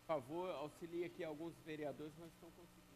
favor, auxilie aqui alguns vereadores, mas estão conseguindo.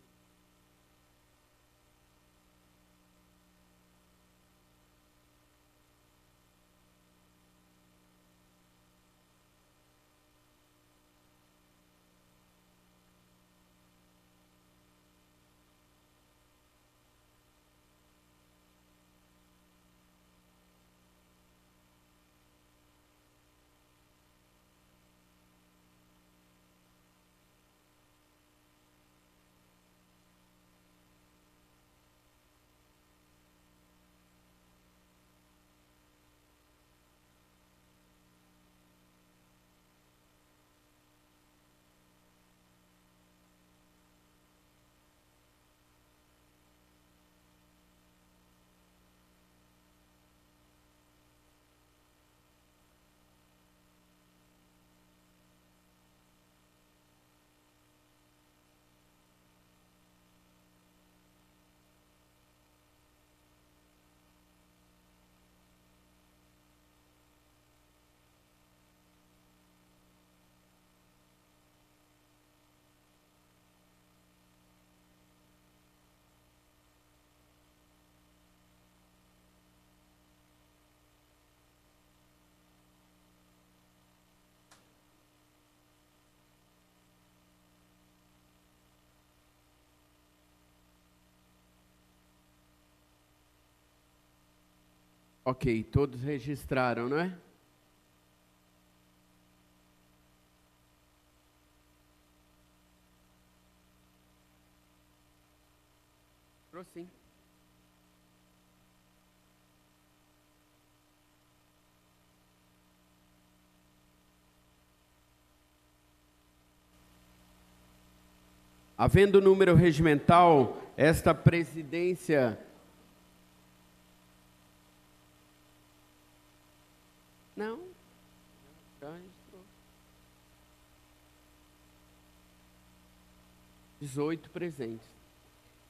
Ok, todos registraram, não é? Sim. Havendo número regimental, esta presidência... Não. Já registrou. 18 presentes.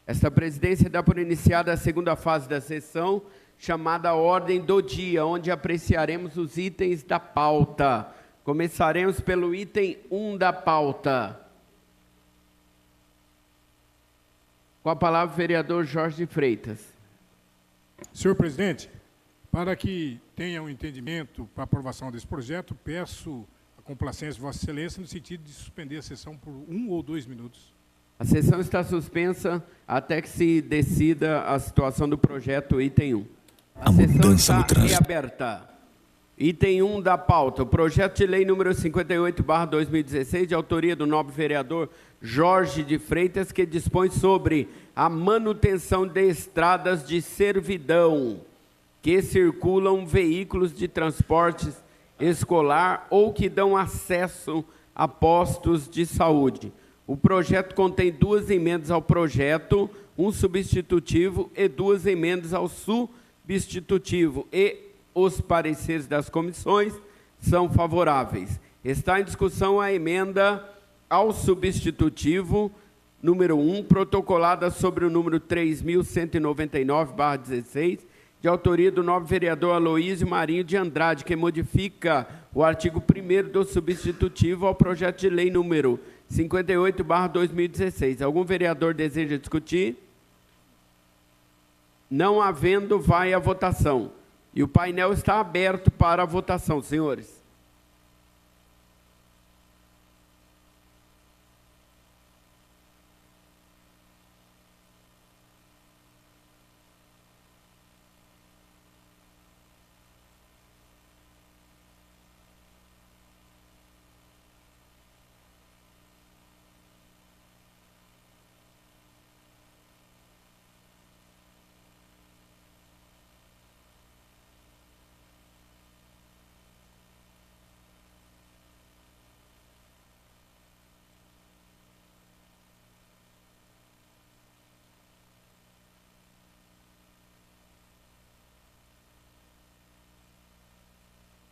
Esta presidência dá por iniciada a segunda fase da sessão, chamada Ordem do Dia, onde apreciaremos os itens da pauta. Começaremos pelo item 1 da pauta. Com a palavra, o vereador Jorge de Freitas. Senhor presidente, para que tenha um entendimento para a aprovação desse projeto, peço a complacência de Vossa Excelência no sentido de suspender a sessão por 1 ou 2 minutos. A sessão está suspensa até que se decida a situação do projeto item 1. A sessão está reaberta. Item 1 da pauta, o projeto de lei número 58/2016, de autoria do nobre vereador Jorge de Freitas, que dispõe sobre a manutenção de estradas de servidão que circulam veículos de transporte escolar ou que dão acesso a postos de saúde. O projeto contém 2 emendas ao projeto, um substitutivo e 2 emendas ao substitutivo, e os pareceres das comissões são favoráveis. Está em discussão a emenda ao substitutivo número 1, protocolada sobre o número 3.199/16, de autoria do nobre vereador Aloísio Marinho de Andrade, que modifica o artigo 1º do substitutivo ao projeto de lei número 58/2016. Algum vereador deseja discutir? Não havendo, vai à votação. E o painel está aberto para a votação, senhores.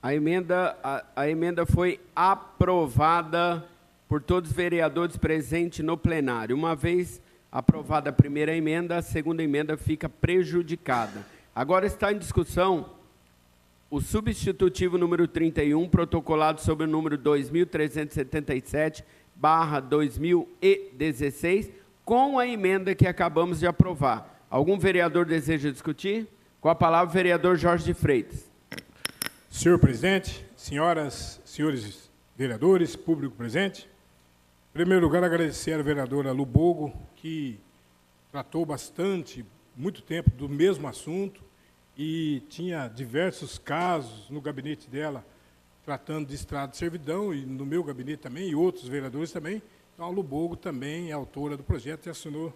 A emenda foi aprovada por todos os vereadores presentes no plenário. Uma vez aprovada a primeira emenda, a segunda emenda fica prejudicada. Agora está em discussão o substitutivo número 31, protocolado sob o número 2.377, 2016, com a emenda que acabamos de aprovar. Algum vereador deseja discutir? Com a palavra, o vereador Jorge de Freitas. Senhor presidente, senhoras, senhores vereadores, público presente, em primeiro lugar, agradecer à vereadora Lubogo, que tratou muito tempo do mesmo assunto e tinha diversos casos no gabinete dela tratando de estrada de servidão, e no meu gabinete também, e outros vereadores também. Então, a Lubogo também é autora do projeto e assinou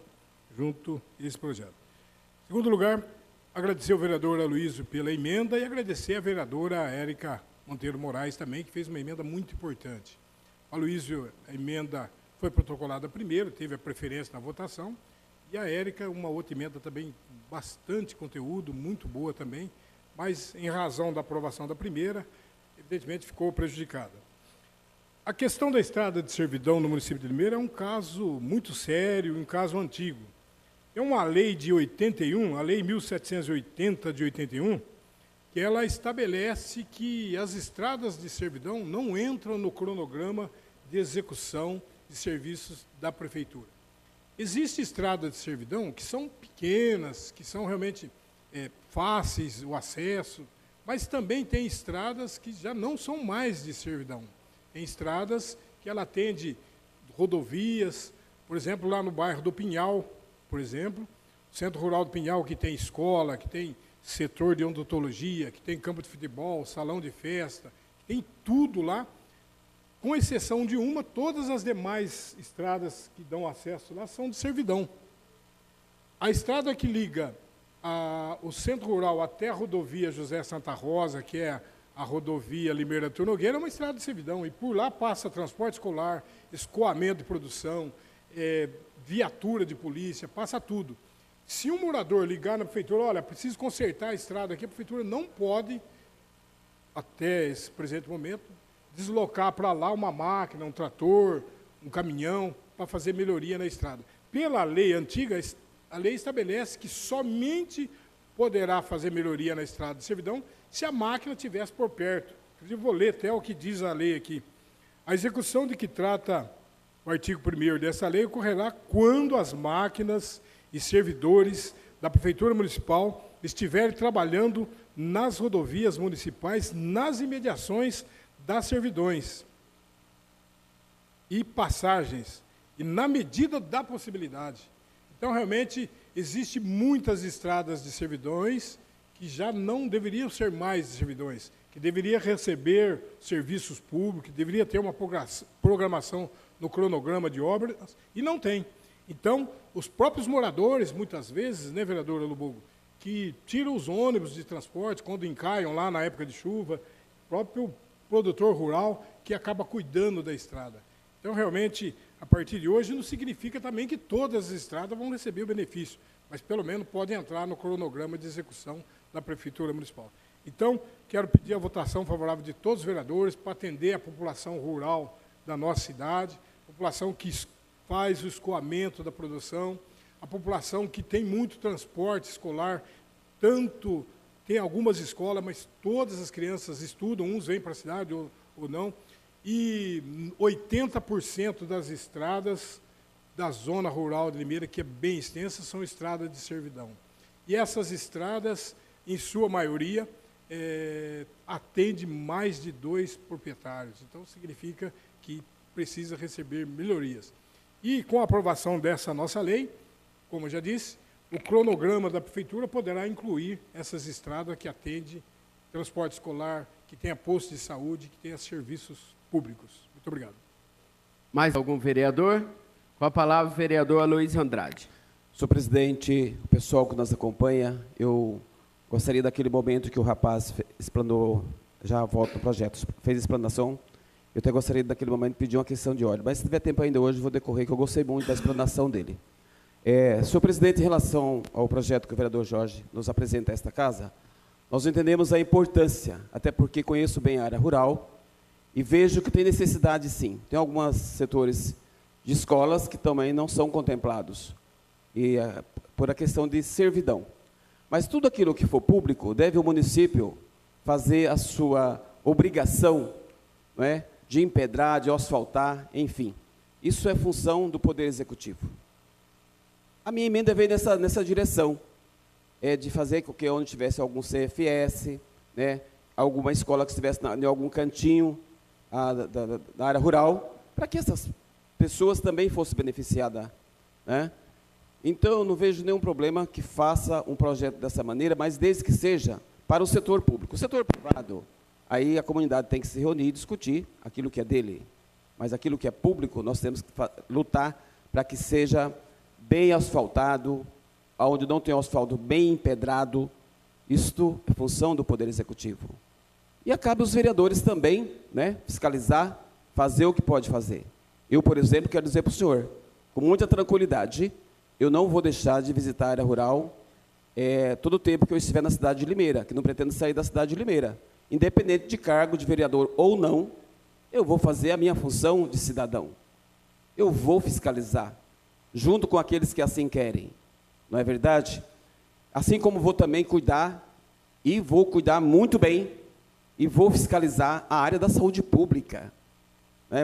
junto esse projeto. Em segundo lugar, agradecer ao vereador Aloysio pela emenda e agradecer à vereadora Érica Monteiro Moraes também, que fez uma emenda muito importante. O Aloysio, a emenda foi protocolada primeiro, teve a preferência na votação, e a Érica, uma outra emenda também, bastante conteúdo, muito boa também, mas em razão da aprovação da primeira, evidentemente ficou prejudicada. A questão da estrada de servidão no município de Limeira é um caso muito sério, um caso antigo. É uma lei de 81, a lei 1780 de 81, que ela estabelece que as estradas de servidão não entram no cronograma de execução de serviços da prefeitura. Existem estradas de servidão que são pequenas, que são realmente fáceis o acesso, mas também tem estradas que já não são mais de servidão. Tem estradas que ela atende rodovias, por exemplo, lá no bairro do Pinhal, por exemplo, o Centro Rural do Pinhal, que tem escola, que tem setor de odontologia, que tem campo de futebol, salão de festa, tem tudo lá, com exceção de uma, todas as demais estradas que dão acesso lá são de servidão. A estrada que liga o Centro Rural até a rodovia José Santa Rosa, que é a rodovia Limeira-Arthur Nogueira, é uma estrada de servidão, e por lá passa transporte escolar, escoamento de produção, viatura de polícia, passa tudo. Se um morador ligar na prefeitura, olha, preciso consertar a estrada aqui, a prefeitura não pode, até esse presente momento, deslocar para lá uma máquina, um trator, um caminhão, para fazer melhoria na estrada. Pela lei antiga, a lei estabelece que somente poderá fazer melhoria na estrada de servidão se a máquina estivesse por perto. Eu vou ler até o que diz a lei aqui. A execução de que trata o artigo 1º dessa lei ocorrerá quando as máquinas e servidores da Prefeitura Municipal estiverem trabalhando nas rodovias municipais, nas imediações das servidões e passagens, e na medida da possibilidade. Então, realmente, existem muitas estradas de servidões que já não deveriam ser mais de servidões, que deveria receber serviços públicos, que deveria ter uma programação no cronograma de obras, e não tem. Então, os próprios moradores, muitas vezes, né, vereadora Lubogo, que tiram os ônibus de transporte quando encaiam lá na época de chuva, o próprio produtor rural que acaba cuidando da estrada. Então, realmente, a partir de hoje, não significa também que todas as estradas vão receber o benefício, mas pelo menos podem entrar no cronograma de execução da Prefeitura Municipal. Então, quero pedir a votação favorável de todos os vereadores para atender a população rural da nossa cidade, a população que faz o escoamento da produção, a população que tem muito transporte escolar, tanto tem algumas escolas, mas todas as crianças estudam, uns vêm para a cidade ou não, e 80% das estradas da zona rural de Limeira, que é bem extensa, são estradas de servidão. E essas estradas, em sua maioria, atende mais de 2 proprietários. Então, significa que precisa receber melhorias. E, com a aprovação dessa nossa lei, como eu já disse, o cronograma da Prefeitura poderá incluir essas estradas que atendem transporte escolar, que tenha posto de saúde, que tenha serviços públicos. Muito obrigado. Mais algum vereador? Com a palavra, o vereador Aloysio Andrade. Senhor presidente, o pessoal que nos acompanha, eu gostaria daquele momento que o rapaz explanou, já volta no projeto, fez a explanação, eu até gostaria daquele momento de pedir uma questão de ordem, mas se tiver tempo ainda hoje, vou decorrer, que eu gostei muito da explanação dele. Senhor presidente, em relação ao projeto que o vereador Jorge nos apresenta a esta casa, nós entendemos a importância, até porque conheço bem a área rural e vejo que tem necessidade, sim. Tem alguns setores de escolas que também não são contemplados, e por a questão de servidão. Mas tudo aquilo que for público, deve o município fazer a sua obrigação, não é, de empedrar, de asfaltar, enfim. Isso é função do Poder Executivo. A minha emenda veio nessa direção, de fazer com que onde tivesse algum CFS, né, alguma escola que estivesse em algum cantinho da área rural, para que essas pessoas também fossem beneficiadas, né? Então, eu não vejo nenhum problema que faça um projeto dessa maneira, mas desde que seja para o setor público. O setor privado, aí a comunidade tem que se reunir e discutir aquilo que é dele. Mas aquilo que é público, nós temos que lutar para que seja bem asfaltado, onde não tem asfalto bem empedrado. Isto é função do Poder Executivo. E cabe aos vereadores também, né, fiscalizar, fazer o que pode fazer. Eu, por exemplo, quero dizer para o senhor, com muita tranquilidade, eu não vou deixar de visitar a área rural todo o tempo que eu estiver na cidade de Limeira, que não pretendo sair da cidade de Limeira. Independente de cargo de vereador ou não, eu vou fazer a minha função de cidadão. Eu vou fiscalizar, junto com aqueles que assim querem. Não é verdade? Assim como vou também cuidar, e vou cuidar muito bem, e vou fiscalizar a área da saúde pública.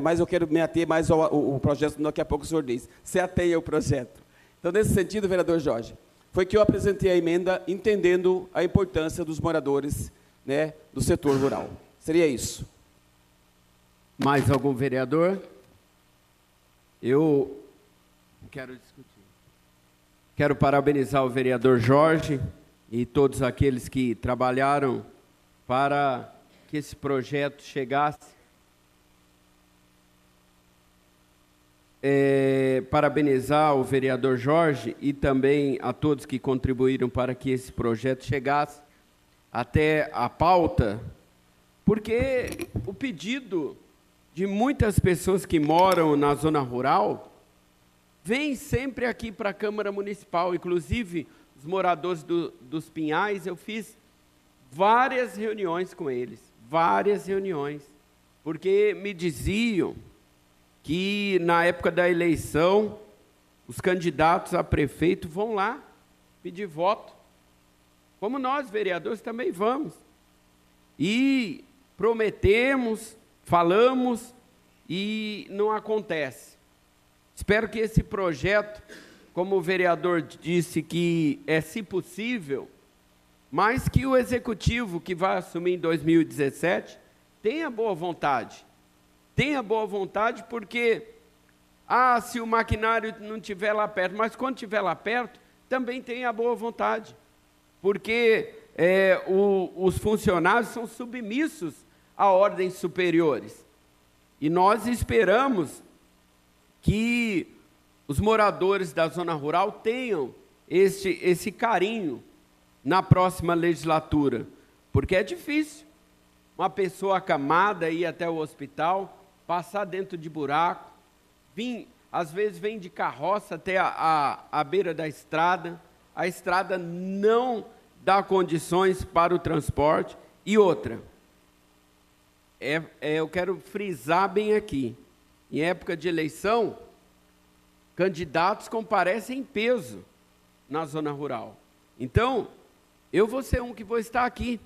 Mas eu quero me ater mais ao projeto, daqui a pouco o senhor diz. Se ateia ao projeto. Então, nesse sentido, vereador Jorge, foi que eu apresentei a emenda entendendo a importância dos moradores, né, do setor rural. Seria isso. Mais algum vereador? Eu quero discutir. Quero parabenizar o vereador Jorge e todos aqueles que trabalharam para que esse projeto chegasse. Parabenizar o vereador Jorge e também a todos que contribuíram para que esse projeto chegasse até a pauta, porque o pedido de muitas pessoas que moram na zona rural vem sempre aqui para a Câmara Municipal, inclusive os moradores dos Pinhais. Eu fiz várias reuniões com eles, porque me diziam que na época da eleição, os candidatos a prefeito vão lá pedir voto, como nós, vereadores, também vamos. E prometemos, falamos, e não acontece. Espero que esse projeto, como o vereador disse que é, se possível, mas que o executivo que vai assumir em 2017 tenha boa vontade. Tenha boa vontade, porque, se o maquinário não estiver lá perto, mas quando estiver lá perto, também tenha boa vontade, porque os funcionários são submissos a ordens superiores. E nós esperamos que os moradores da zona rural tenham esse carinho na próxima legislatura, porque é difícil uma pessoa acamada ir até o hospital, passar dentro de buraco, às vezes vem de carroça até a beira da estrada, a estrada não dá condições para o transporte. E outra, eu quero frisar bem aqui, em época de eleição, candidatos comparecem em peso na zona rural. Então, eu vou ser um que vou estar aqui,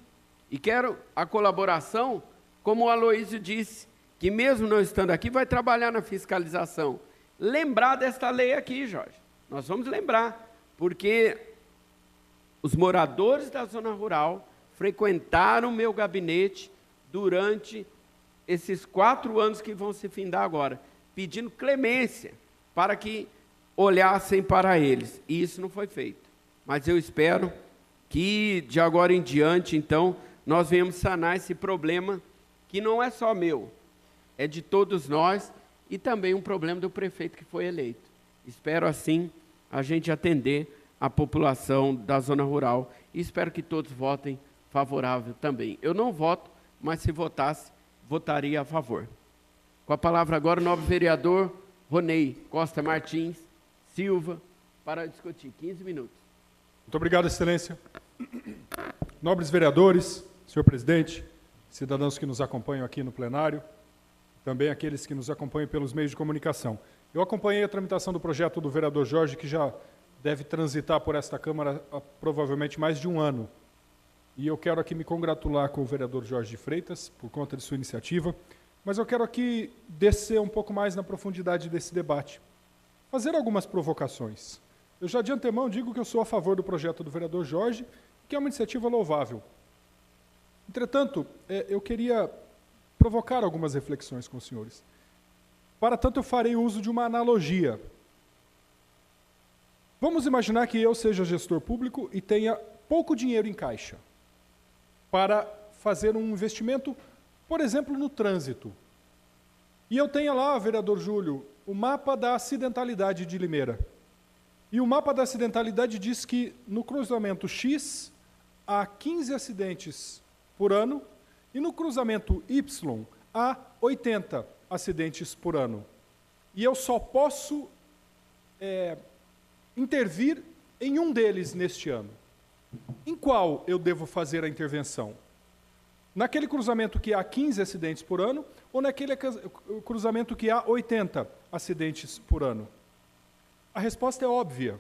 e quero a colaboração, como o Aloísio disse, que mesmo não estando aqui, vai trabalhar na fiscalização. Lembrar desta lei aqui, Jorge. Nós vamos lembrar, porque os moradores da zona rural frequentaram o meu gabinete durante esses 4 anos que vão se findar agora, pedindo clemência para que olhassem para eles. E isso não foi feito. Mas eu espero que, de agora em diante, então, nós venhamos sanar esse problema, que não é só meu, é de todos nós, e também um problema do prefeito que foi eleito. Espero, assim, a gente atender a população da zona rural, e espero que todos votem favorável também. Eu não voto, mas se votasse, votaria a favor. Com a palavra agora o nobre vereador Ronei Costa Martins Silva, para discutir. 15 minutos. Muito obrigado, excelência. Nobres vereadores, senhor presidente, cidadãos que nos acompanham aqui no plenário, também aqueles que nos acompanham pelos meios de comunicação. Eu acompanhei a tramitação do projeto do vereador Jorge, que já deve transitar por esta Câmara há provavelmente mais de um ano. E eu quero aqui me congratular com o vereador Jorge de Freitas, por conta de sua iniciativa, mas eu quero aqui descer um pouco mais na profundidade desse debate. Fazer algumas provocações. Eu já de antemão digo que eu sou a favor do projeto do vereador Jorge, que é uma iniciativa louvável. Entretanto, eu queria provocar algumas reflexões com os senhores. Para tanto, eu farei uso de uma analogia. Vamos imaginar que eu seja gestor público e tenha pouco dinheiro em caixa para fazer um investimento, por exemplo, no trânsito. E eu tenha lá, vereador Júlio, o mapa da acidentalidade de Limeira. E o mapa da acidentalidade diz que no cruzamento X há 15 acidentes por ano e no cruzamento Y há 80 acidentes por ano. E eu só posso intervir em um deles neste ano. Em qual eu devo fazer a intervenção? Naquele cruzamento que há 15 acidentes por ano ou naquele cruzamento que há 80 acidentes por ano? A resposta é óbvia.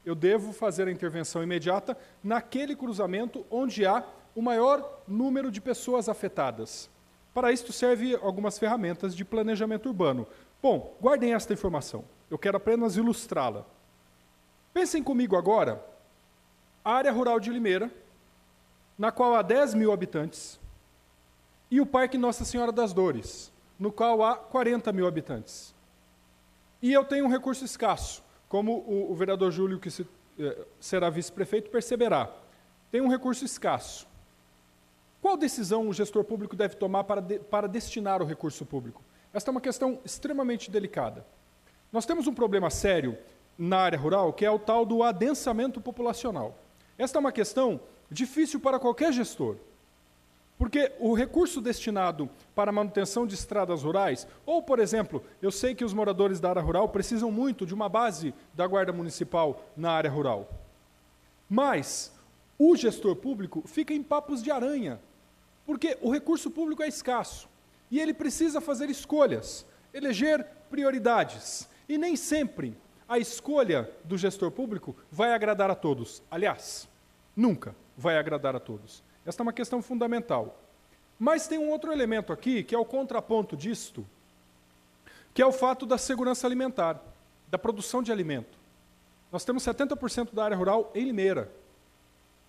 Eu devo fazer a intervenção imediata naquele cruzamento onde há o maior número de pessoas afetadas. Para isso servem algumas ferramentas de planejamento urbano. Bom, guardem esta informação. Eu quero apenas ilustrá-la. Pensem comigo agora a área rural de Limeira, na qual há 10 mil habitantes, e o Parque Nossa Senhora das Dores, no qual há 40 mil habitantes. E eu tenho um recurso escasso, como o vereador Júlio, que será vice-prefeito, perceberá. Tem um recurso escasso. Qual decisão o gestor público deve tomar para destinar o recurso público? Esta é uma questão extremamente delicada. Nós temos um problema sério na área rural, que é o tal do adensamento populacional. Esta é uma questão difícil para qualquer gestor, porque o recurso destinado para a manutenção de estradas rurais, ou, por exemplo, eu sei que os moradores da área rural precisam muito de uma base da Guarda Municipal na área rural, mas o gestor público fica em papos de aranha, porque o recurso público é escasso, e ele precisa fazer escolhas, eleger prioridades, e nem sempre a escolha do gestor público vai agradar a todos. Aliás, nunca vai agradar a todos. Esta é uma questão fundamental. Mas tem um outro elemento aqui, que é o contraponto disto, que é o fato da segurança alimentar, da produção de alimento. Nós temos 70% da área rural em Limeira.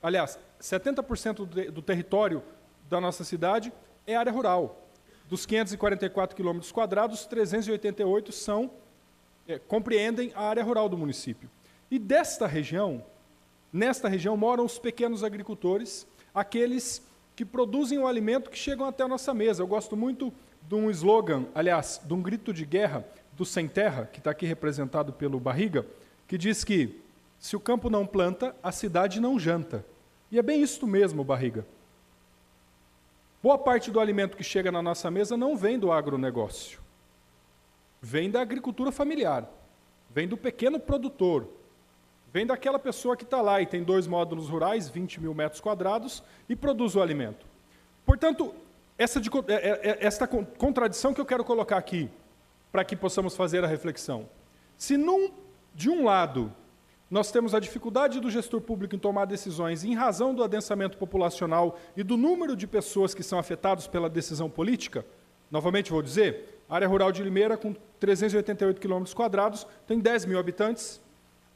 Aliás, 70% do território da nossa cidade é área rural. Dos 544 quilômetros quadrados, 388 compreendem a área rural do município. E nesta região moram os pequenos agricultores, aqueles que produzem o alimento que chegam até a nossa mesa. Eu gosto muito de um slogan, aliás, de um grito de guerra do Sem Terra, que está aqui representado pelo Barriga, que diz que se o campo não planta, a cidade não janta. E é bem isto mesmo, Barriga. Boa parte do alimento que chega na nossa mesa não vem do agronegócio. Vem da agricultura familiar, vem do pequeno produtor, vem daquela pessoa que está lá e tem 2 módulos rurais, 20 mil metros quadrados, e produz o alimento. Portanto, esta contradição que eu quero colocar aqui, para que possamos fazer a reflexão. Se de um lado nós temos a dificuldade do gestor público em tomar decisões em razão do adensamento populacional e do número de pessoas que são afetadas pela decisão política, novamente vou dizer, a área rural de Limeira, com 388 quilômetros quadrados, tem 10 mil habitantes.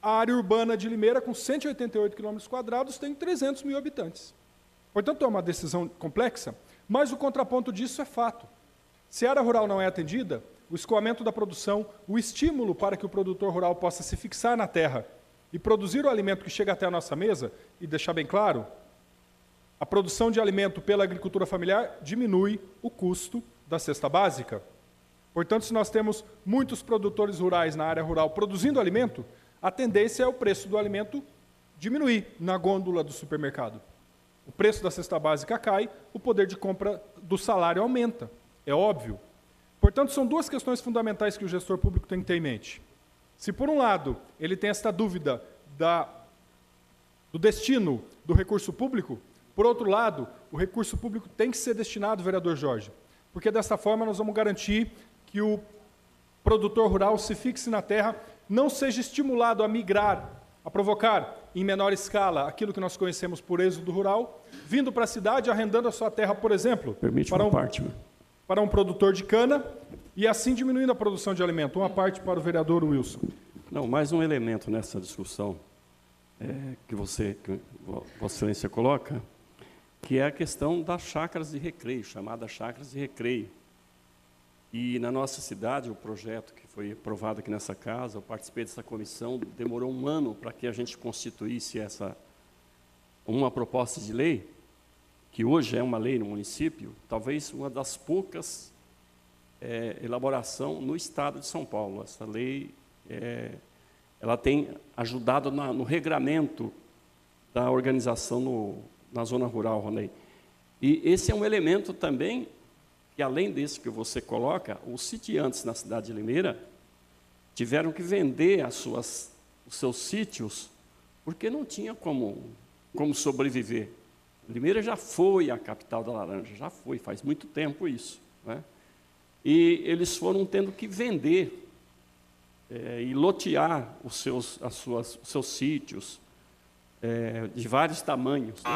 A área urbana de Limeira, com 188 quilômetros quadrados, tem 300 mil habitantes. Portanto, é uma decisão complexa, mas o contraponto disso é fato. Se a área rural não é atendida, o escoamento da produção, o estímulo para que o produtor rural possa se fixar na terra e produzir o alimento que chega até a nossa mesa, e deixar bem claro, a produção de alimento pela agricultura familiar diminui o custo da cesta básica. Portanto, se nós temos muitos produtores rurais na área rural produzindo alimento, a tendência é o preço do alimento diminuir na gôndola do supermercado. O preço da cesta básica cai, o poder de compra do salário aumenta. É óbvio. Portanto, são 2 questões fundamentais que o gestor público tem que ter em mente. Se, por um lado, ele tem esta dúvida do destino do recurso público, por outro lado, o recurso público tem que ser destinado, vereador Jorge, porque desta forma nós vamos garantir que o produtor rural se fixe na terra, não seja estimulado a migrar, a provocar em menor escala aquilo que nós conhecemos por êxodo rural, vindo para a cidade, arrendando a sua terra, por exemplo, permite para uma parte. para um produtor de cana e assim diminuindo a produção de alimento. Uma parte para o vereador Wilson. Não, mais um elemento nessa discussão que Vossa Excelência coloca, que é a questão das chácaras de recreio, chamadas chácaras de recreio. E na nossa cidade, o projeto que foi aprovado aqui nessa casa, eu participei dessa comissão, demorou 1 ano para que a gente constituísse uma proposta de lei, que hoje é uma lei no município, talvez uma das poucas elaboração no estado de São Paulo. Essa lei ela tem ajudado no regramento da organização na zona rural, Ronei. E esse é um elemento também que, além desse que você coloca, os sitiantes na cidade de Limeira tiveram que vender os seus sítios porque não tinha como sobreviver. Limeira já foi a capital da laranja, já foi, faz muito tempo isso, né? E eles foram tendo que vender e lotear os seus sítios de vários tamanhos, né?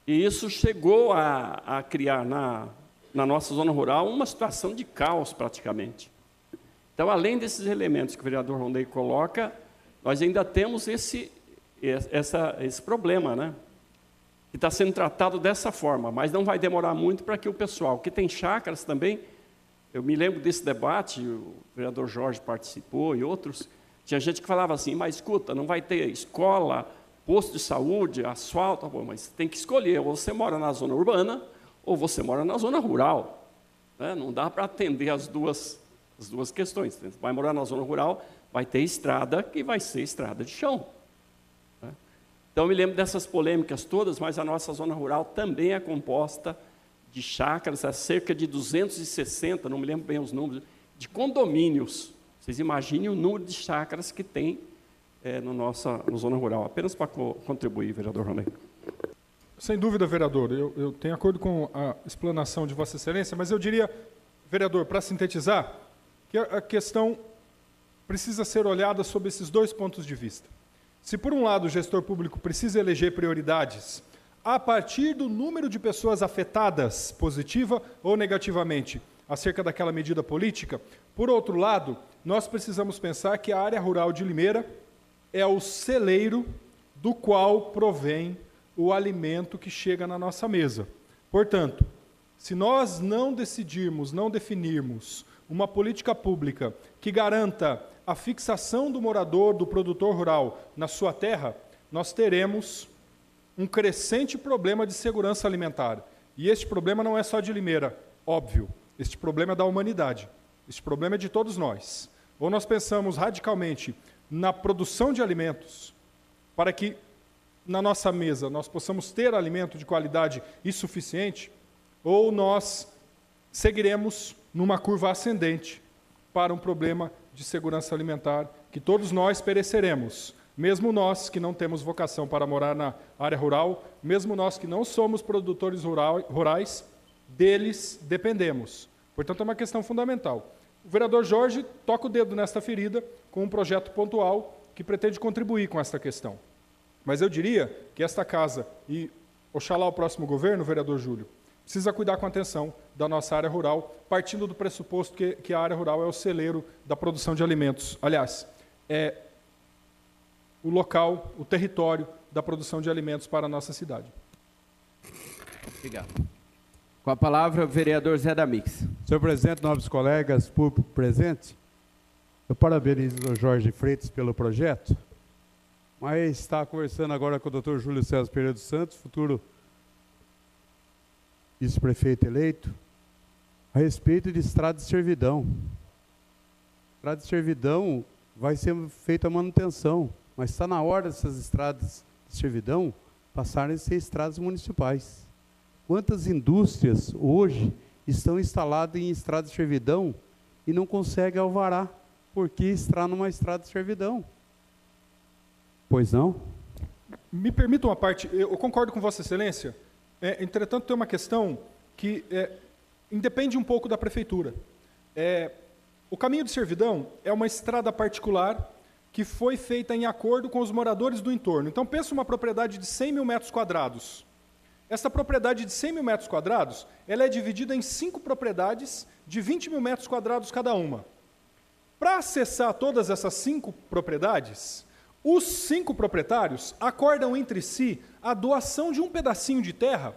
E isso chegou a criar na nossa zona rural uma situação de caos praticamente. Então, além desses elementos que o vereador Ronei coloca, nós ainda temos esse problema, né? Que está sendo tratado dessa forma, mas não vai demorar muito para que o pessoal que tem chácaras também, eu me lembro desse debate, o vereador Jorge participou e outros, tinha gente que falava assim, mas escuta, não vai ter escola, posto de saúde, asfalto, mas tem que escolher, ou você mora na zona urbana, ou você mora na zona rural, né? Não dá para atender as duas questões. Você vai morar na zona rural, vai ter estrada que vai ser estrada de chão. Então, eu me lembro dessas polêmicas todas, mas a nossa zona rural também é composta de chácaras, cerca de 260, não me lembro bem os números, de condomínios. Vocês imaginem o número de chácaras que tem na zona rural. Apenas para contribuir, vereador Ronei. Sem dúvida, vereador. Eu tenho acordo com a explanação de Vossa Excelência, mas eu diria, vereador, para sintetizar, que a questão precisa ser olhada sob esses 2 pontos de vista. Se, por um lado, o gestor público precisa eleger prioridades a partir do número de pessoas afetadas, positiva ou negativamente, acerca daquela medida política, por outro lado, nós precisamos pensar que a área rural de Limeira é o celeiro do qual provém o alimento que chega na nossa mesa. Portanto, se nós não decidirmos, não definirmos uma política pública que garanta a fixação do morador, do produtor rural na sua terra, nós teremos um crescente problema de segurança alimentar. E este problema não é só de Limeira, óbvio. Este problema é da humanidade. Este problema é de todos nós. Ou nós pensamos radicalmente na produção de alimentos para que na nossa mesa nós possamos ter alimento de qualidade e suficiente, ou nós seguiremos numa curva ascendente para um problema de segurança alimentar, que todos nós pereceremos, mesmo nós que não temos vocação para morar na área rural, mesmo nós que não somos produtores rurais, deles dependemos. Portanto, é uma questão fundamental. O vereador Jorge toca o dedo nesta ferida com um projeto pontual que pretende contribuir com esta questão. Mas eu diria que esta casa, e oxalá o próximo governo, vereador Júlio, precisa cuidar com atenção da nossa área rural, partindo do pressuposto que a área rural é o celeiro da produção de alimentos. Aliás, é o local, o território da produção de alimentos para a nossa cidade. Obrigado. Com a palavra, o vereador Zé Damix. Senhor presidente, nobres colegas, público presente, eu parabenizo o Jorge Freitas pelo projeto, mas está conversando agora com o doutor Júlio César Pereira dos Santos, futuro vice-prefeito eleito, a respeito de estrada de servidão. Estrada de servidão vai ser feita a manutenção, mas está na hora dessas estradas de servidão passarem a ser estradas municipais. Quantas indústrias hoje estão instaladas em estrada de servidão e não conseguem alvará porque está numa estrada de servidão? Pois não? Me permita uma parte, eu concordo com Vossa Excelência, entretanto tem uma questão que independe um pouco da prefeitura. O caminho de servidão é uma estrada particular que foi feita em acordo com os moradores do entorno. Então, pensa uma propriedade de 100 mil metros quadrados. Essa propriedade de 100 mil metros quadrados, ela é dividida em 5 propriedades de 20 mil metros quadrados cada uma. Para acessar todas essas 5 propriedades, os 5 proprietários acordam entre si a doação de um pedacinho de terra,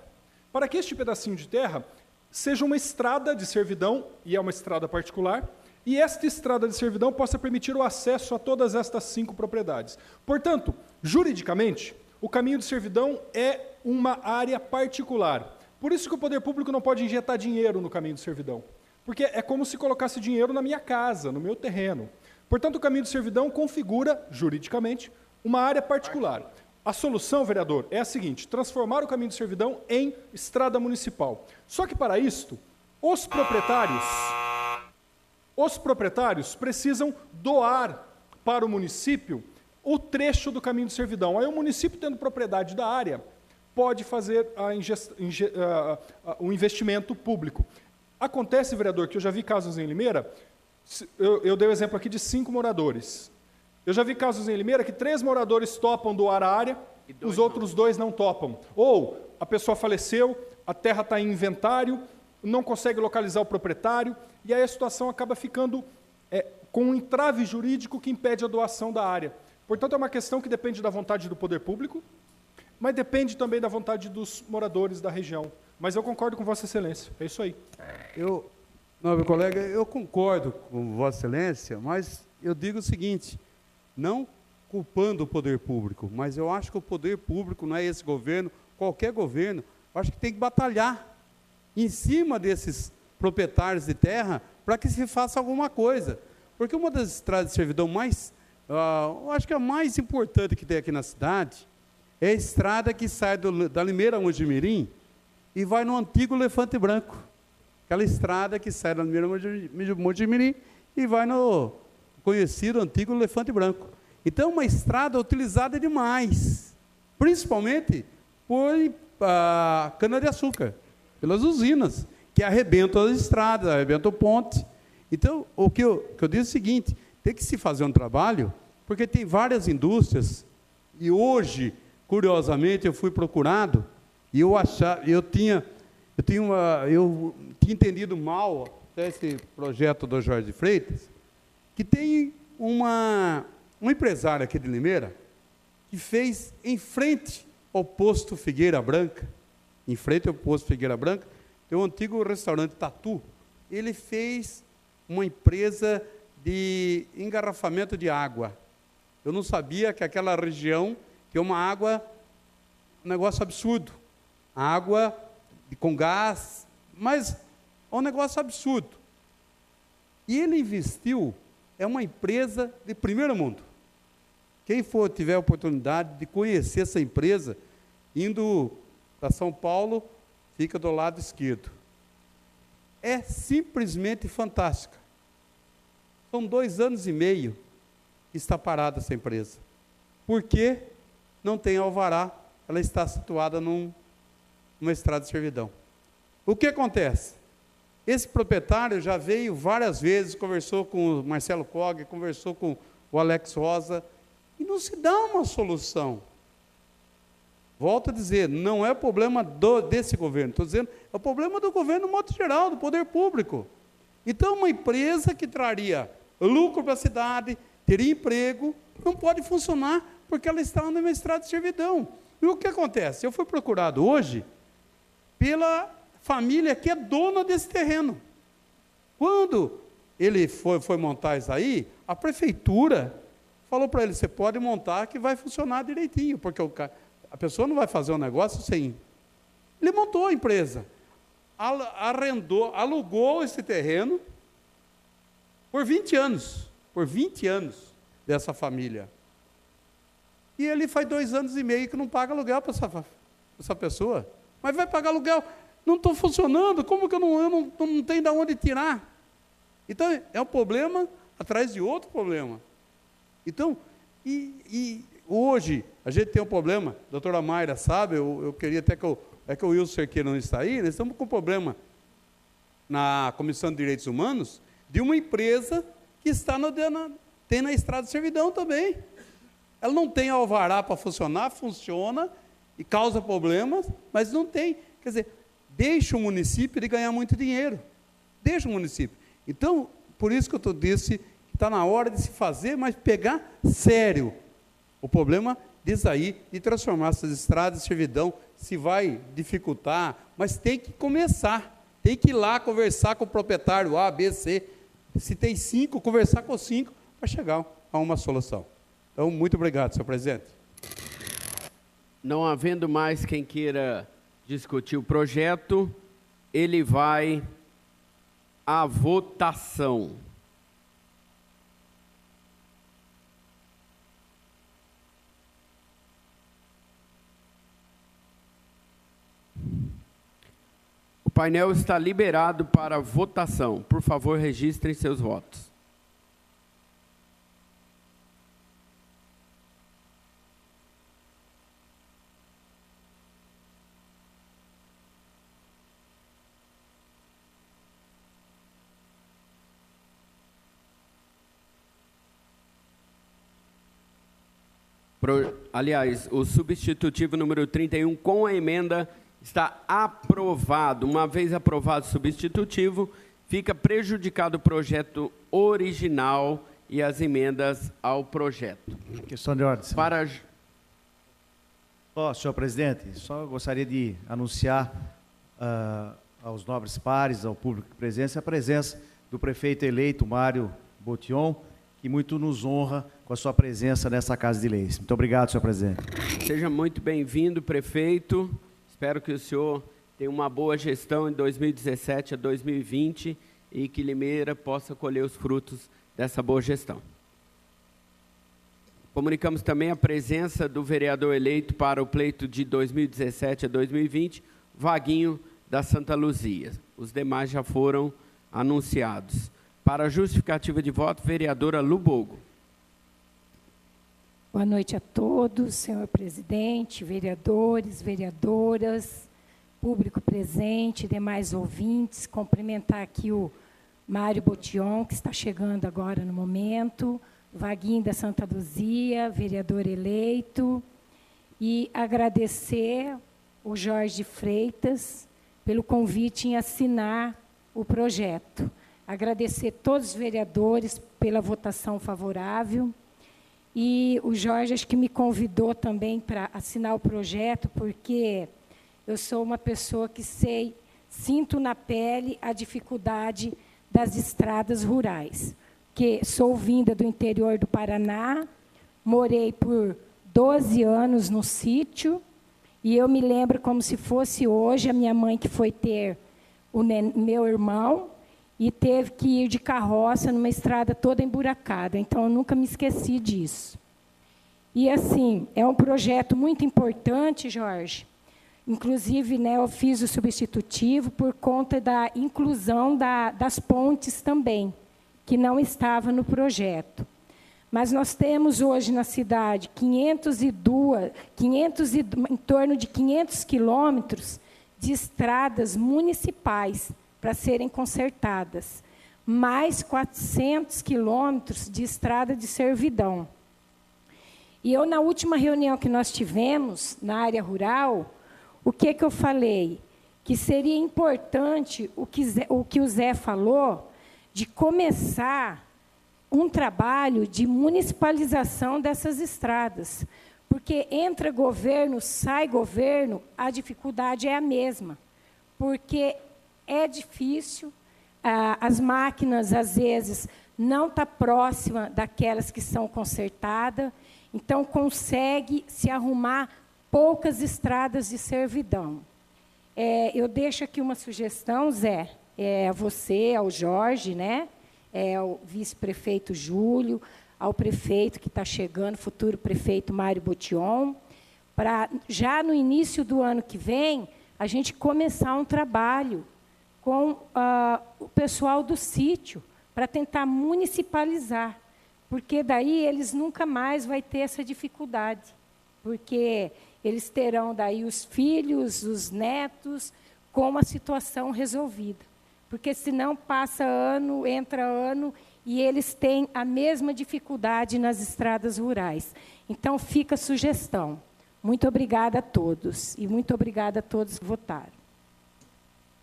para que este pedacinho de terra seja uma estrada de servidão, e é uma estrada particular, e esta estrada de servidão possa permitir o acesso a todas estas 5 propriedades. Portanto, juridicamente, o caminho de servidão é uma área particular. Por isso que o poder público não pode injetar dinheiro no caminho de servidão. Porque é como se colocasse dinheiro na minha casa, no meu terreno. Portanto, o caminho de servidão configura, juridicamente, uma área particular. A solução, vereador, é a seguinte: transformar o caminho de servidão em estrada municipal. Só que, para isto, os proprietários precisam doar para o município o trecho do caminho de servidão. Aí o município, tendo propriedade da área, pode fazer o investimento público. Acontece, vereador, que eu já vi casos em Limeira, eu dei o exemplo aqui de 5 moradores. Eu já vi casos em Limeira que 3 moradores topam doar a área, os outros 2 não topam. Ou a pessoa faleceu, a terra está em inventário, não consegue localizar o proprietário, e aí a situação acaba ficando com um entrave jurídico que impede a doação da área. Portanto, é uma questão que depende da vontade do poder público, mas depende também da vontade dos moradores da região. Mas eu concordo com Vossa Excelência, é isso aí. Nobre colega, eu concordo com Vossa Excelência, mas eu digo o seguinte, não culpando o poder público, mas eu acho que o poder público, não é esse governo, qualquer governo, eu acho que tem que batalhar em cima desses proprietários de terra para que se faça alguma coisa. Porque uma das estradas de servidão mais, eu acho que a mais importante que tem aqui na cidade, é a estrada que sai da Limeira a Mojimirim e vai no antigo Elefante Branco. Aquela estrada que sai da Limeira a Mojimirim e vai no conhecido antigo Elefante Branco. Então, é uma estrada utilizada demais, principalmente por cana-de-açúcar, pelas usinas, que arrebentam as estradas, arrebentam o ponte. Então, o que eu digo é o seguinte, tem que se fazer um trabalho, porque tem várias indústrias, e hoje, curiosamente, eu fui procurado, e eu tinha entendido mal até esse projeto do Jorge Freitas, que tem um empresário aqui de Limeira, que fez em frente ao posto Figueira Branca, tem um antigo restaurante Tatu, ele fez uma empresa de engarrafamento de água. Eu não sabia que aquela região tem uma água, um negócio absurdo, água com gás, mas é um negócio absurdo. E ele investiu, é uma empresa de primeiro mundo. Quem tiver a oportunidade de conhecer essa empresa, indo para São Paulo, fica do lado esquerdo. É simplesmente fantástica. São 2 anos e meio que está parada essa empresa. Por quê? Não tem alvará, ela está situada numa estrada de servidão. O que acontece? Esse proprietário já veio várias vezes, conversou com o Marcelo Cog, conversou com o Alex Rosa, e não se dá uma solução. Volto a dizer, não é problema desse governo, estou dizendo, é o problema do governo no modo geral, do poder público. Então, uma empresa que traria lucro para a cidade, teria emprego, não pode funcionar, porque ela está numa estrada de servidão. E o que acontece? Eu fui procurado hoje pela família que é dona desse terreno. Quando ele foi montar isso aí, a prefeitura falou para ele, você pode montar que vai funcionar direitinho, porque a pessoa não vai fazer um negócio sem... Ele montou a empresa, alugou esse terreno por 20 anos dessa família. E ele faz 2 anos e meio que não paga aluguel para essa pessoa. Mas vai pagar aluguel, não estou funcionando, como que eu não tenho de onde tirar? Então, é um problema atrás de outro problema. Então, hoje, a gente tem um problema, a doutora Mayra sabe, eu queria até que o Wilson Cerqueira não está aí, nós estamos com um problema Comissão de Direitos Humanos, de uma empresa que está na estrada de servidão também. Ela não tem alvará para funcionar, funciona, e causa problemas, mas não tem. Quer dizer, deixa o município de ganhar muito dinheiro. Deixa o município. Então, por isso que eu disse que está na hora de se fazer, mas pegar sério o problema disso aí, de transformar essas estradas em servidão. Se vai dificultar, mas tem que começar. Tem que ir lá conversar com o proprietário A, B, C. Se tem 5, conversar com 5 para chegar a uma solução. Então, muito obrigado, senhor presidente. Não havendo mais quem queira discutir o projeto, ele vai à votação. O painel está liberado para votação. Por favor, registrem seus votos. Aliás, o substitutivo número 31, com a emenda, está aprovado. Uma vez aprovado o substitutivo, fica prejudicado o projeto original e as emendas ao projeto. Questão de ordem. Para... Senhor presidente, só gostaria de anunciar aos nobres pares, ao público presente, a presença do prefeito eleito, Mário Botion, que muito nos honra com a sua presença nessa Casa de Leis. Muito obrigado, senhor presidente. Seja muito bem-vindo, prefeito. Espero que o senhor tenha uma boa gestão em 2017 a 2020 e que Limeira possa colher os frutos dessa boa gestão. Comunicamos também a presença do vereador eleito para o pleito de 2017 a 2020, Vaguinho da Santa Luzia. Os demais já foram anunciados. Para a justificativa de voto, vereadora Lubogo. Boa noite a todos, senhor presidente, vereadores, vereadoras, público presente, demais ouvintes. Cumprimentar aqui o Mário Botion, que está chegando agora no momento, Vaguinho da Santa Luzia, vereador eleito, e agradecer o Jorge Freitas pelo convite em assinar o projeto. Agradecer todos os vereadores pela votação favorável. E o Jorge, acho que me convidou também para assinar o projeto, porque eu sou uma pessoa que sinto na pele a dificuldade das estradas rurais. Porque sou vinda do interior do Paraná, morei por 12 anos no sítio, e eu me lembro como se fosse hoje a minha mãe que foi ter o meu irmão, e teve que ir de carroça numa estrada toda emburacada. Então, eu nunca me esqueci disso. E, assim, é um projeto muito importante, Jorge. Inclusive, né, eu fiz o substitutivo por conta da inclusão das pontes também, que não estava no projeto. Mas nós temos hoje na cidade em torno de 500 quilômetros de estradas municipais para serem consertadas, mais 400 quilômetros de estrada de servidão. E eu, na última reunião que nós tivemos na área rural, o que eu falei? Que seria importante o que o Zé falou, de começar um trabalho de municipalização dessas estradas. Porque entra governo, sai governo, a dificuldade é a mesma. Porque é difícil, as máquinas, às vezes, não estão próximas daquelas que são consertadas, então consegue se arrumar poucas estradas de servidão. Eu deixo aqui uma sugestão, Zé, a você, ao Jorge, né? Ao vice-prefeito Júlio, ao prefeito que está chegando, futuro prefeito Mário Botion, para, já no início do ano que vem, a gente começar um trabalho com o pessoal do sítio, para tentar municipalizar, porque daí eles nunca mais vão ter essa dificuldade, porque eles terão daí os filhos, os netos, com a situação resolvida. Porque senão passa ano, entra ano, e eles têm a mesma dificuldade nas estradas rurais. Então, fica a sugestão. Muito obrigada a todos. E muito obrigada a todos que votaram.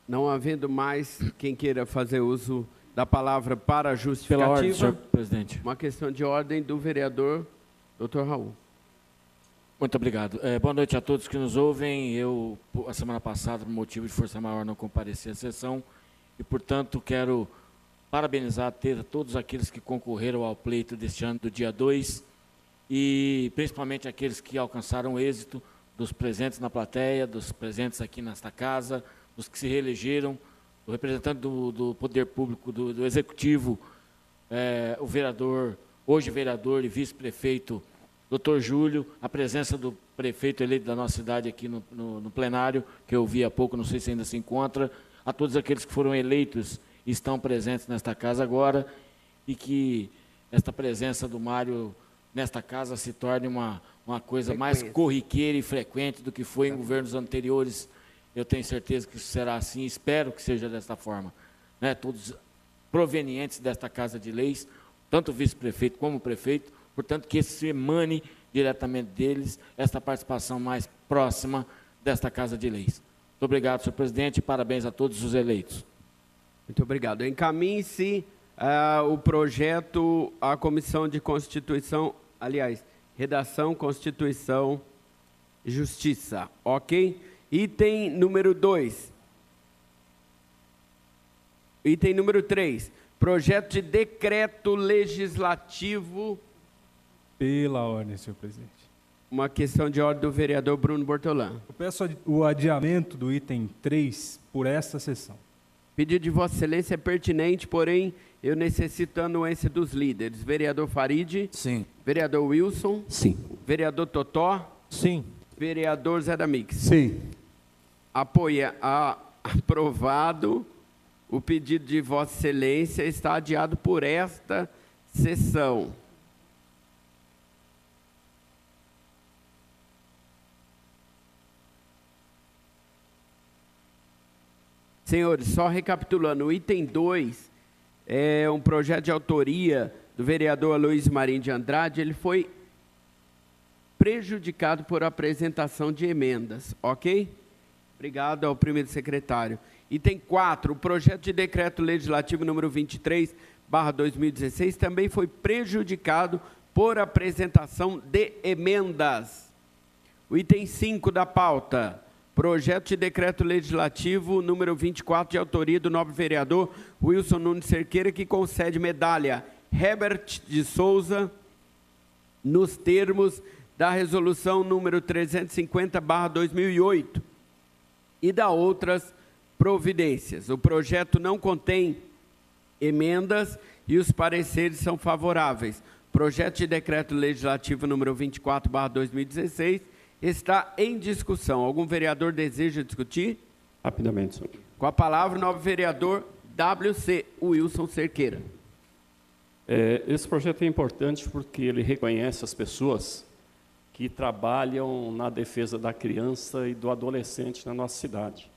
Não havendo mais quem queira fazer uso da palavra para a justificativa. Pela ordem, senhor presidente. Uma questão de ordem do vereador Dr. Raul. Muito obrigado. Boa noite a todos que nos ouvem. Eu, a semana passada, por motivo de força maior, não compareci à sessão e, portanto, quero parabenizar todos aqueles que concorreram ao pleito deste ano, do dia 2, e principalmente aqueles que alcançaram êxito, dos presentes na plateia, dos presentes aqui nesta casa, dos que se reelegeram, o representante do Poder Público, do Executivo, o vereador, hoje vereador e vice-prefeito, Dr. Júlio, a presença do prefeito eleito da nossa cidade aqui no plenário, que eu vi há pouco, não sei se ainda se encontra, a todos aqueles que foram eleitos e estão presentes nesta casa agora, e que esta presença do Mário nesta casa se torne uma coisa mais corriqueira e frequente do que foi em governos anteriores. Eu tenho certeza que isso será assim, espero que seja desta forma. Né? Todos provenientes desta Casa de Leis, tanto o vice-prefeito como o prefeito, portanto, que se emane diretamente deles esta participação mais próxima desta Casa de Leis. Muito obrigado, senhor presidente, e parabéns a todos os eleitos. Muito obrigado. Encaminhe-se o projeto à Comissão de Constituição, aliás, Redação, Constituição e Justiça, ok? Item número 2. Item número 3. Projeto de decreto legislativo. Pela ordem, senhor presidente. Uma questão de ordem do vereador Bruno Bortolã. Eu peço o adiamento do item 3 por esta sessão. Pedido de Vossa Excelência é pertinente, porém, eu necessito a anuência dos líderes. Vereador Farid? Sim. Vereador Wilson? Sim. Vereador Totó? Sim. Vereador Zé da Mix? Sim. Aprovado. O pedido de Vossa Excelência está adiado por esta sessão. Senhores, só recapitulando, o item 2 é um projeto de autoria do vereador Aloysio Marinho de Andrade. Ele foi prejudicado por apresentação de emendas, ok? Obrigado ao primeiro secretário. Item 4, o projeto de decreto legislativo número 23/2016 também foi prejudicado por apresentação de emendas. O item 5 da pauta, projeto de decreto legislativo número 24, de autoria do nobre vereador Wilson Nunes Cerqueira, que concede medalha Herbert de Souza nos termos da resolução número 350/2008 e da outras providências. O projeto não contém emendas e os pareceres são favoráveis. Projeto de decreto legislativo número 24/2016 está em discussão. Algum vereador deseja discutir? Rapidamente, senhor. Com a palavra, o novo vereador WC Wilson Cerqueira. Esse projeto é importante porque ele reconhece as pessoas que trabalham na defesa da criança e do adolescente na nossa cidade.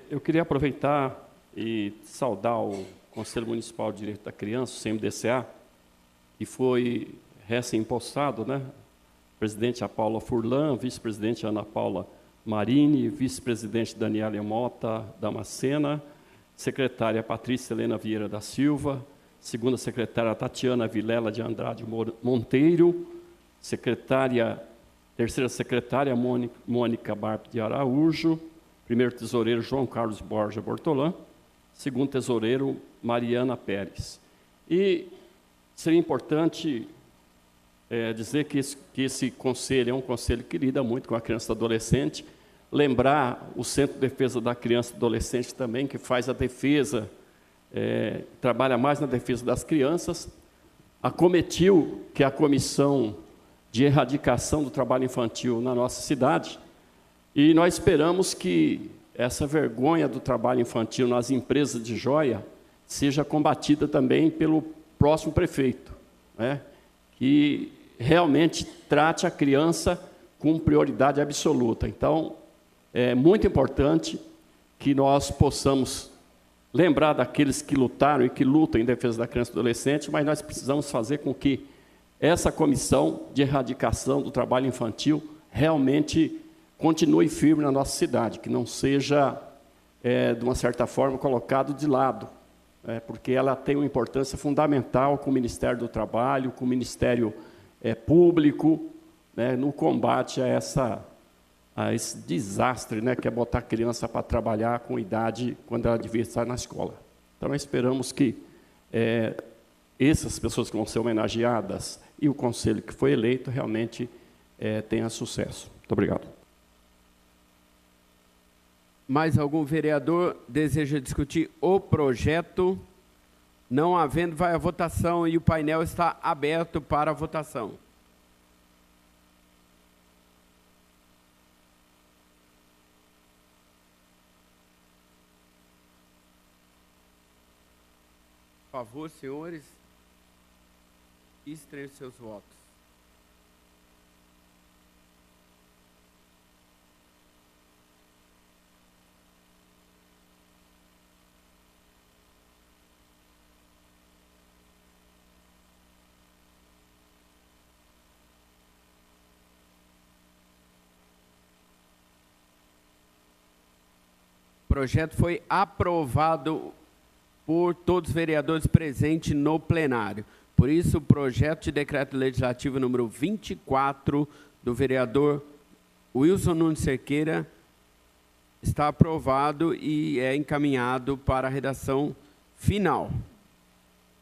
Eu queria aproveitar e saudar o Conselho Municipal de Direito da Criança, o CMDCA, que foi recém-impostado, né? Presidente a Paula Furlan, vice-presidente Ana Paula Marini, vice-presidente Daniela Mota Damascena, secretária Patrícia Helena Vieira da Silva, segunda secretária Tatiana Vilela de Andrade Monteiro, terceira secretária Mônica Barp de Araújo, primeiro tesoureiro João Carlos Borja Bortolã, segundo tesoureiro Mariana Pérez. E seria importante dizer que esse conselho é um conselho que lida muito com a criança e adolescente, lembrar o Centro de Defesa da Criança e Adolescente também, que faz a defesa, trabalha mais na defesa das crianças, acometiu que a Comissão de Erradicação do Trabalho Infantil na nossa cidade, e nós esperamos que essa vergonha do trabalho infantil nas empresas de joia seja combatida também pelo próximo prefeito, né? Que realmente trate a criança com prioridade absoluta. Então, é muito importante que nós possamos lembrar daqueles que lutaram e que lutam em defesa da criança e do adolescente, mas nós precisamos fazer com que essa comissão de erradicação do trabalho infantil realmente continue firme na nossa cidade, que não seja, de uma certa forma, colocado de lado, porque ela tem uma importância fundamental com o Ministério do Trabalho, com o Ministério Público, né, no combate a esse desastre, né, que é botar a criança para trabalhar com idade quando ela devia estar na escola. Então, nós esperamos que essas pessoas que vão ser homenageadas e o conselho que foi eleito realmente tenha sucesso. Muito obrigado. Mais algum vereador deseja discutir o projeto? Não havendo, vai à votação e o painel está aberto para a votação. Por favor, senhores, registrem os seus votos. O projeto foi aprovado por todos os vereadores presentes no plenário. Por isso, o projeto de decreto legislativo número 24 do vereador Wilson Nunes Cerqueira está aprovado e é encaminhado para a redação final.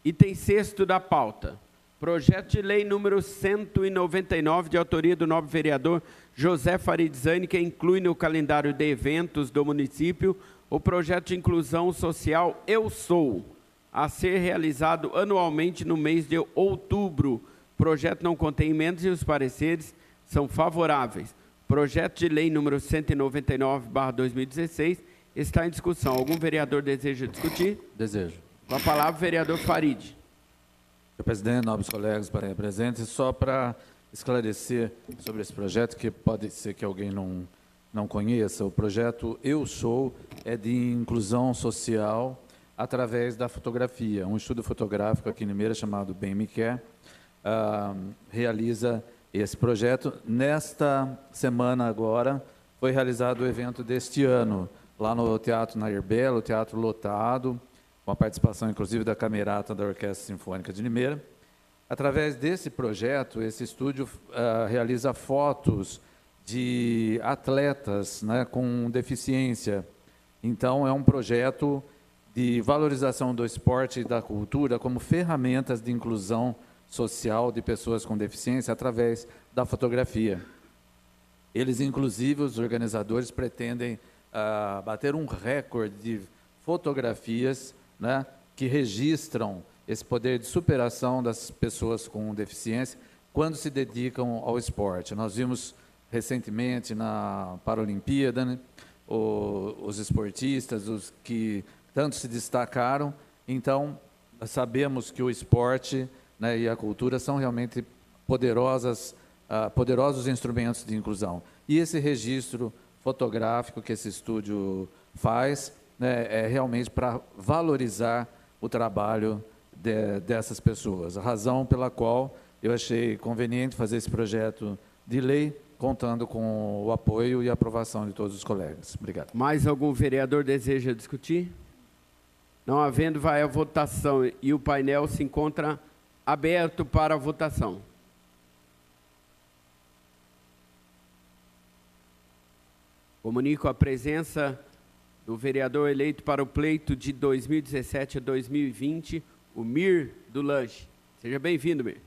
Item 6º da pauta. Projeto de lei número 199, de autoria do nobre vereador José Faridizani, que inclui no calendário de eventos do município o projeto de inclusão social Eu Sou, a ser realizado anualmente no mês de outubro. O projeto não contém emendas e os pareceres são favoráveis. Projeto de lei número 199/2016 está em discussão. Algum vereador deseja discutir? Desejo. Com a palavra, o vereador Farid. Senhor presidente, nobres colegas presentes, só para esclarecer sobre esse projeto, que pode ser que alguém não conheça, o projeto Eu Sou é de inclusão social através da fotografia. Um estudo fotográfico aqui em Limeira, chamado Bem Me Quer, realiza esse projeto. Nesta semana agora, foi realizado o evento deste ano, lá no Teatro Nair Belo, o teatro lotado, com a participação, inclusive, da Camerata da Orquestra Sinfônica de Limeira. Através desse projeto, esse estúdio realiza fotos de atletas, né, com deficiência. Então, é um projeto de valorização do esporte e da cultura como ferramentas de inclusão social de pessoas com deficiência através da fotografia. Eles, inclusive, os organizadores, pretendem bater um recorde de fotografias, né, que registram esse poder de superação das pessoas com deficiência quando se dedicam ao esporte. Nós vimos recentemente na Paralimpíada, né, os esportistas, os que tanto se destacaram. Então, sabemos que o esporte, né, e a cultura são realmente poderosos instrumentos de inclusão. E esse registro fotográfico que esse estúdio faz, né, é realmente para valorizar o trabalho dessas pessoas. A razão pela qual eu achei conveniente fazer esse projeto de lei, contando com o apoio e a aprovação de todos os colegas. Obrigado. Mais algum vereador deseja discutir? Não havendo, vai à votação e o painel se encontra aberto para a votação. Comunico a presença do vereador eleito para o pleito de 2017 a 2020, o Mir do Lanche. Seja bem-vindo, Mir.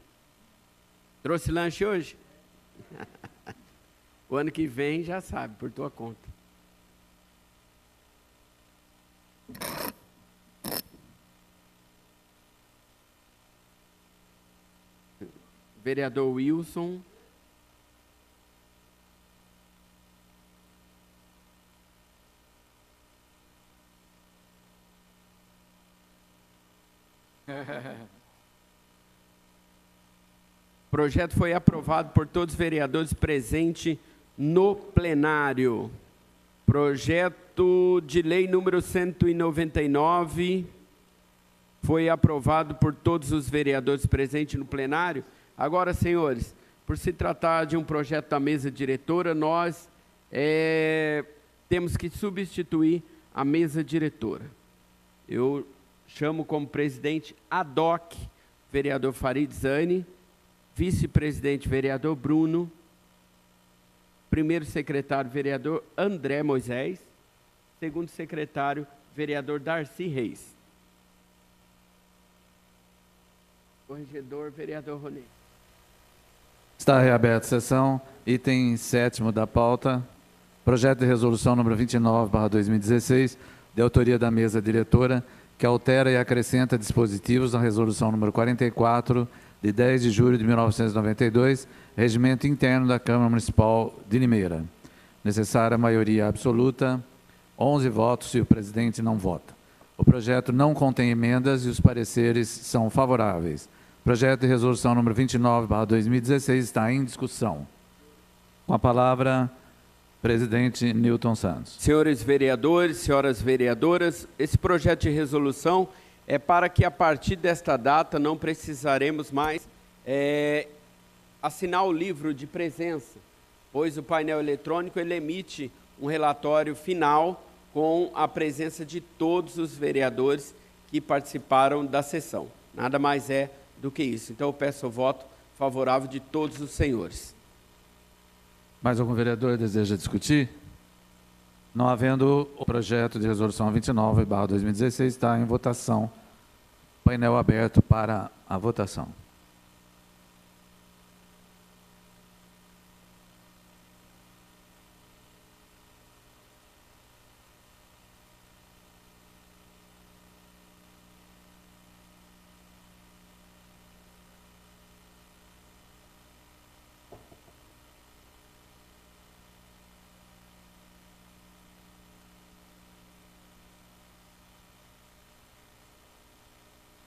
Trouxe lanche hoje? O ano que vem já sabe, por tua conta. Vereador Wilson. O projeto foi aprovado por todos os vereadores presentes no plenário. Projeto de lei número 199 foi aprovado por todos os vereadores presentes no plenário. Agora, senhores, por se tratar de um projeto da mesa diretora, nós temos que substituir a mesa diretora. Eu chamo como presidente ad hoc vereador Farid Zani, vice-presidente vereador Bruno, primeiro secretário vereador André Moisés, segundo secretário vereador Darcy Reis. Corregedor vereador Ronê. Está reaberta a sessão. Item 7º da pauta. Projeto de resolução número 29/2016, de autoria da mesa diretora, que altera e acrescenta dispositivos na resolução número 44, de 10 de julho de 1992, regimento interno da Câmara Municipal de Limeira. Necessária maioria absoluta, 11 votos se o presidente não vota. O projeto não contém emendas e os pareceres são favoráveis. Projeto de resolução número 29/2016 está em discussão. Com a palavra, presidente Newton Santos. Senhores vereadores, senhoras vereadoras, esse projeto de resolução é para que, a partir desta data, não precisaremos mais assinar o livro de presença, pois o painel eletrônico ele emite um relatório final com a presença de todos os vereadores que participaram da sessão. Nada mais é do que isso. Então, eu peço o voto favorável de todos os senhores. Mais algum vereador deseja discutir? Não havendo, o projeto de resolução 29/2016 está em votação. Painel aberto para a votação.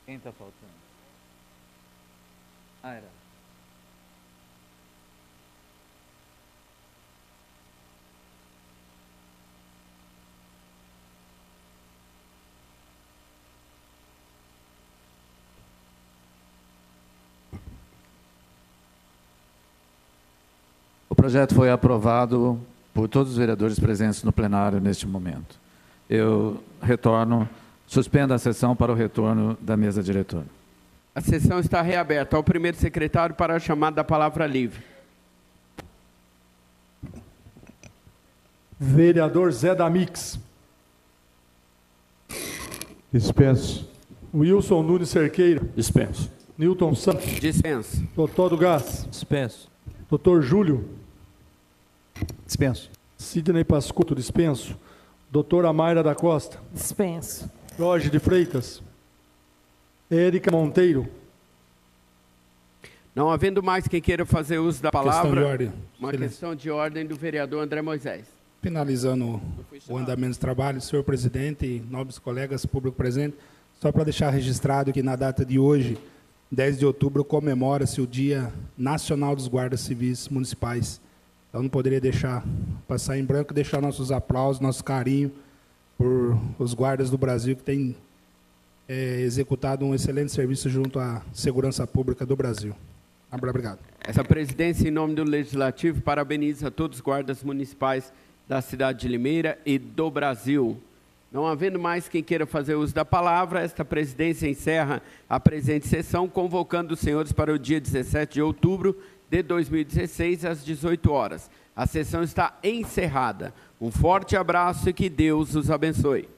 Quem está faltando? Era. O projeto foi aprovado por todos os vereadores presentes no plenário neste momento. Eu retorno. Suspenda a sessão para o retorno da mesa diretora. A sessão está reaberta. Ao primeiro secretário para a chamada da palavra livre. Vereador Zé Damix. Dispenso. Wilson Nunes Cerqueira. Dispenso. Newton Santos. Dispenso. Doutor do Gás. Dispenso. Doutor Júlio. Dispenso. Sidney Pascotto, dispenso. Doutora Mayra da Costa. Dispenso. Jorge de Freitas. Érica Monteiro. Não havendo mais quem queira fazer uso da palavra, Questão de ordem. uma questão de ordem do vereador André Moisés. Finalizando o andamento do trabalho, senhor presidente e nobres colegas, público presente, só para deixar registrado que na data de hoje, 10 de outubro, comemora-se o Dia Nacional dos Guardas Civis Municipais. Então não poderia deixar passar em branco e deixar nossos aplausos, nosso carinho por os guardas do Brasil que têm executado um excelente serviço junto à segurança pública do Brasil. Obrigado. Essa presidência, em nome do Legislativo, parabeniza todos os guardas municipais da cidade de Limeira e do Brasil. Não havendo mais quem queira fazer uso da palavra, esta presidência encerra a presente sessão, convocando os senhores para o dia 17 de outubro de 2016, às 18 horas. A sessão está encerrada. Um forte abraço e que Deus os abençoe.